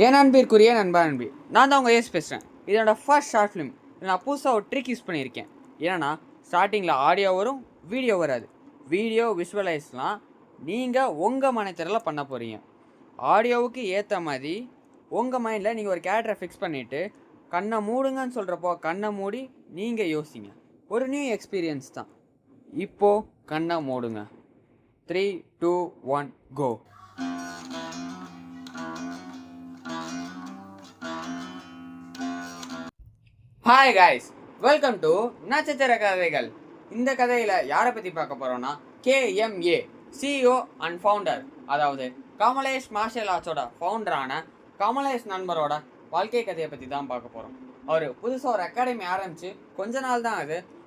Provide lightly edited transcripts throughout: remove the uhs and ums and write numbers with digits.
என் அன்பிற்குரிய நண்பா நண்பி, நான் தான் உங்கள் ஏஸ் பேசுகிறேன். இதோட ஃபர்ஸ்ட் ஷார்ட் ஃபிலிம். நான் புதுசாக ஒரு ட்ரிக் யூஸ் பண்ணியிருக்கேன். ஏன்னா ஸ்டார்டிங்கில் ஆடியோ வரும், வீடியோ வராது. வீடியோ விஷுவலைஸ்லாம் நீங்கள் உங்கள் மனத்திறல பண்ண போகிறீங்க. ஆடியோவுக்கு ஏற்ற மாதிரி உங்கள் மைண்டில் நீங்கள் ஒரு கேரக்டரை ஃபிக்ஸ் பண்ணிவிட்டு கண்ணை மூடுங்கன்னு சொல்கிறப்போ கண்ணை மூடி நீங்கள் யோசிங்க. ஒரு நியூ எக்ஸ்பீரியன்ஸ் தான். இப்போது கண்ணை மூடுங்க. 3, 2, 1 கோ. ஹாய் காய்ஸ், வெல்கம் டு நட்சத்திர கதைகள். இந்த கதையில் யாரை பற்றி பார்க்க போகிறோன்னா KMA, CEO அண்ட் ஃபவுண்டர், அதாவது கமலேஷ் மார்ஷல் ஆர்ட்ஸோட ஃபவுண்டரான கமலேஷ் நண்பரோட வாழ்க்கை கதையை பற்றி தான் பார்க்க போகிறோம். அவர் புதுசாக ஒரு அகாடமி ஆரம்பித்து கொஞ்ச நாள் தான்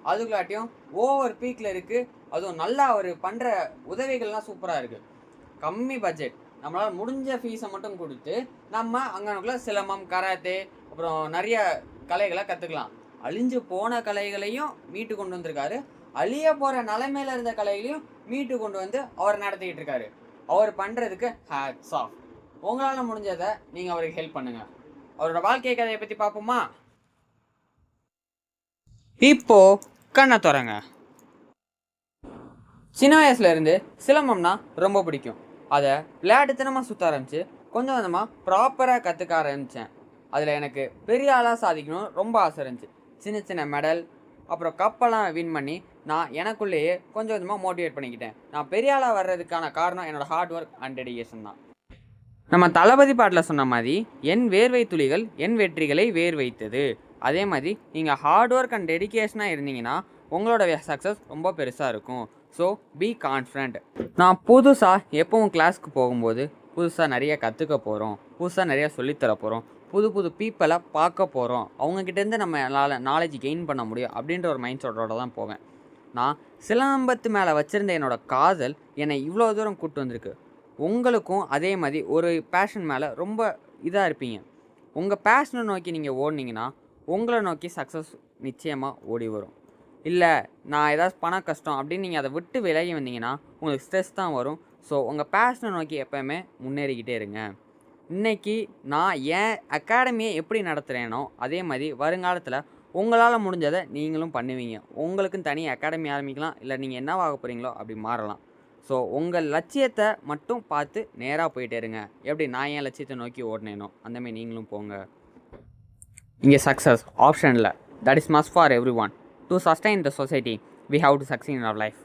அதுக்குள்ளாட்டியும் ஓவர் பீக்கில் இருக்குது. அதுவும் நல்லா அவர் பண்ணுற உதவிகள்லாம் சூப்பராக இருக்குது. கம்மி பட்ஜெட், நம்மளால் முடிஞ்ச ஃபீஸை மட்டும் கொடுத்து நம்ம அங்கனுக்குள்ள சிலம்பம், கராத்தே, அப்புறம் நிறைய கலைகளை கற்றுக்கலாம். அழிஞ்சு போன கலைகளையும் மீட்டு கொண்டு வந்திருக்காரு. அழிய போகிற நிலைமையில் இருந்த கலைகளையும் மீட்டு கொண்டு வந்து அவர் நடத்திக்கிட்டு இருக்காரு. அவர் பண்ணுறதுக்கு ஹேட்ஸ் ஆஃப். உங்களால் முடிஞ்சதை நீங்கள் அவருக்கு ஹெல்ப் பண்ணுங்கள். அவரோட வாழ்க்கை கதையை பற்றி பார்ப்போமா? இப்போ கண்ணை திறங்க. சின்ன வயசுலேருந்து சிலம்பம்னா ரொம்ப பிடிக்கும். அதை விளையாட்டுத்தனமாக சுற்ற ஆரம்பித்து கொஞ்சம் கொஞ்சமாக ப்ராப்பராக கற்றுக்க ஆரம்பித்தேன். அதில் எனக்கு பெரிய ஆளாக சாதிக்கணும்னு ரொம்ப ஆசை இருந்துச்சு. சின்ன சின்ன மெடல், அப்புறம் கப்பெல்லாம் வின் பண்ணி நான் எனக்குள்ளேயே கொஞ்சம் கொஞ்சமாக மோட்டிவேட் பண்ணிக்கிட்டேன். நான் பெரிய ஆளாக வர்றதுக்கான காரணம் என்னோடய ஹார்ட் ஒர்க் அண்ட் டெடிகேஷன் தான். நம்ம தளபதி பாட்டில் சொன்ன மாதிரி, என் வேர்வை துளிகள் என் வெற்றிகளை வேர் வைத்தது. அதே மாதிரி நீங்கள் ஹார்ட் ஒர்க் அண்ட் டெடிகேஷனாக இருந்தீங்கன்னா உங்களோட சக்ஸஸ் ரொம்ப பெருசாக இருக்கும். So be confident. நான் புதுசாக எப்பவும் கிளாஸ்க்கு போகும்போது புதுசாக நிறைய கற்றுக்க போகிறோம், புதுசாக நிறைய சொல்லித்தர போகிறோம், புது புது பீப்பிளை பார்க்க போகிறோம், அவங்கக்கிட்டேருந்து நம்ம நாலேஜ் கெயின் பண்ண முடியும் அப்படின்ற ஒரு மைண்ட் செட்டோட தான் போவேன். நான் சிலம்பத்து மேலே வச்சுருந்த என்னோடய காதல் என்னை இவ்வளோ தூரம் கூப்பிட்டு வந்திருக்கு. உங்களுக்கும் அதே மாதிரி ஒரு பேஷன் மேலே ரொம்ப இதாக இருப்பீங்க. உங்கள் பேஷனை நோக்கி நீங்கள் ஓடினீங்கன்னா உங்களை நோக்கி சக்ஸஸ் நிச்சயமாக ஓடி வரும். இல்லை நான் ஏதாவது பண கஷ்டம் அப்படின்னு நீங்கள் அதை விட்டு விலகி வந்தீங்கன்னா உங்களுக்கு ஸ்ட்ரெஸ் தான் வரும். ஸோ உங்கள் பேஷனை நோக்கி எப்போயுமே முன்னேறிக்கிட்டே இருங்க. இன்றைக்கி நான் ஏன் அகாடமியை எப்படி நடத்துகிறேனோ அதே மாதிரி வருங்காலத்தில் உங்களால் முடிஞ்சதை நீங்களும் பண்ணுவீங்க. உங்களுக்கும் தனி அகாடமி ஆரம்பிக்கலாம், இல்லை நீங்கள் என்னவாக போகிறீங்களோ அப்படி மாறலாம். ஸோ உங்கள் லட்சியத்தை மட்டும் பார்த்து நேராக போயிட்டே இருங்க. எப்படி நான் என் லட்சியத்தை நோக்கி ஓடினேனோ அந்தமாதிரி நீங்களும் போங்க. இங்கே சக்ஸஸ் ஆப்ஷன் இல்லை, that is must for every one. To sustain the society we have to succeed in our life.